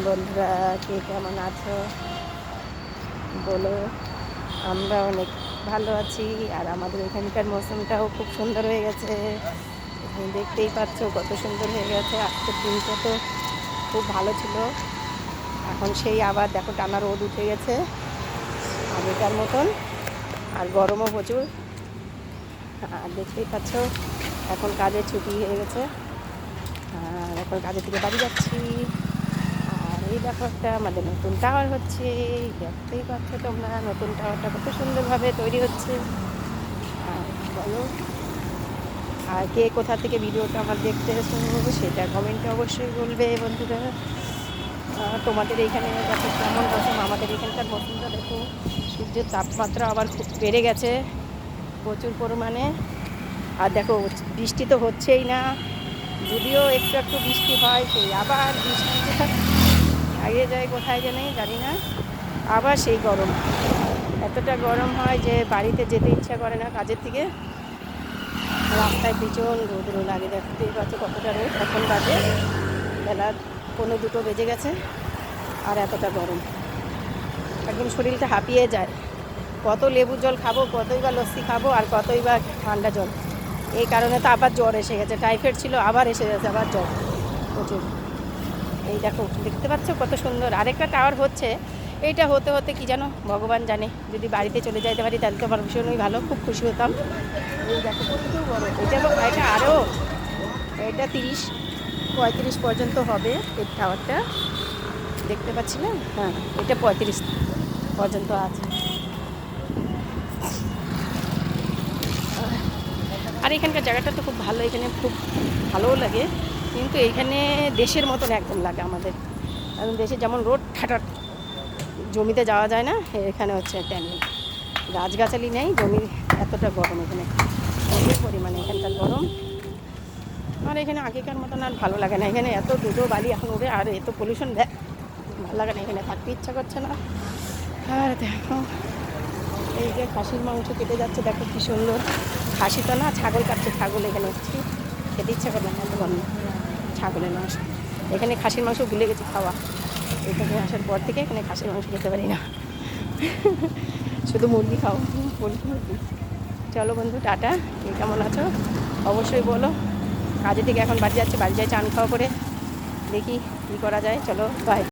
বন্ধুরা, কে কেমন আছো বলো। আমরা অনেক ভালো আছি। আর আমাদের এখানকার মৌসুমটাও খুব সুন্দর হয়ে গেছে। তুমি দেখতেই পাচ্ছ কত সুন্দর হয়ে গেছে। আজকের দিনটা তো খুব ভালো ছিল। এখন সেই আবার দেখো টানা রোদ উঠে গেছে আগেকার মতন, আর গরমও প্রচুর। আর দেখতেই পাচ্ছ এখন কাজের ছুটি হয়ে গেছে, আর এখন কাজের থেকে বাড়ি যাচ্ছি। আর এই দেখো একটা আমাদের নতুন টাওয়ার হচ্ছে, দেখতেই পাচ্ছ তোমরা নতুন টাওয়ারটা কত সুন্দরভাবে তৈরি হচ্ছে। আর বলো, আর কে কোথা থেকে ভিডিওটা আমার দেখতে এসো সেটা কমেন্টে অবশ্যই বলবে বন্ধুরা। তোমাদের এইখানে দেখো কেমন মৌসুম, আমাদের এখানকার মৌসুমটা দেখো সূর্যের তাপমাত্রা আবার খুব বেড়ে গেছে প্রচুর পরিমাণে। আর দেখো বৃষ্টি তো হচ্ছেই না, যদিও একটু একটু বৃষ্টি হয় সেই আবার বৃষ্টিটা আগে যায় কোথায় জানি না, আবার সেই গরম। এতটা গরম হয় যে বাড়িতে যেতে ইচ্ছা করে না কাজের থেকে। রাস্তায় ভীষণ রোদ লাগে, দেখতেই পাচ্ছ কতটা রোদ। এখন বাজে বেলা 1:45 বেজে গেছে, আর এতটা গরম একদম শরীরটা হাঁপিয়ে যায়। কত লেবু জল খাবো, কতই বা লস্যি খাবো, আর কতই বা ঠান্ডা জল। এই কারণে তো আবার জ্বর এসে গেছে, টাইফয়েড ছিল আবার এসে গেছে, আবার জ্বর প্রচুর। এই দেখো দেখতে পাচ্ছ কত সুন্দর আরেকটা টাওয়ার হচ্ছে। এইটা হতে হতে কি জানো ভগবান জানে, যদি বাড়িতে চলে যাইতে পারি তাহলে তো আমার ভীষণই ভালো, খুব খুশি হতাম। এই দেখো কত বড় এটা আরও, এটা 30-35 পর্যন্ত হবে এই টাওয়ারটা, দেখতে পাচ্ছি না? হ্যাঁ, এটা 35 পর্যন্ত আছে। আর এখানকার জায়গাটা তো খুব ভালো, এখানে খুব ভালোও লাগে। কিন্তু এইখানে দেশের মতন একদম লাগে আমাদের। কারণ দেশে যেমন রোড ঠাটা জমিতে যাওয়া যায় না, এখানে হচ্ছে তেমনি গাছগাছালি নেই, জমির এতটা গরম এখানে, প্রচুর পরিমাণে এখানকার গরম। আর এখানে আগেকার মতন আর ভালো লাগে না, এখানে এত দুধো বালি এখন উঠে, আর এত পলিউশন দেয়, ভালো লাগে না, এখানে থাকতে ইচ্ছা করছে না। আর দেখো এই যে খাসির মাংস কেটে যাচ্ছে, দেখো কী সুন্দর। খাসি তো না, ছাগল কাটছে, ছাগল এখানে হচ্ছে, খেতে ইচ্ছা করে না, এত গরম। ছাগলের মাংস, এখানে খাসির মাংস ভুলে গেছি খাওয়া। এখানে আসার পর থেকে এখানে খাসির মাংস খেতে পারি না, শুধু মুরগি খাও, মুরগি। চলো বন্ধু, টাটা। কেমন আছো অবশ্যই বলো। কাজে থেকে এখন বাড়ি যাচ্ছে, বাড়ি যাই চান খাওয়া করে, দেখি কী করা যায়। চলো বাই।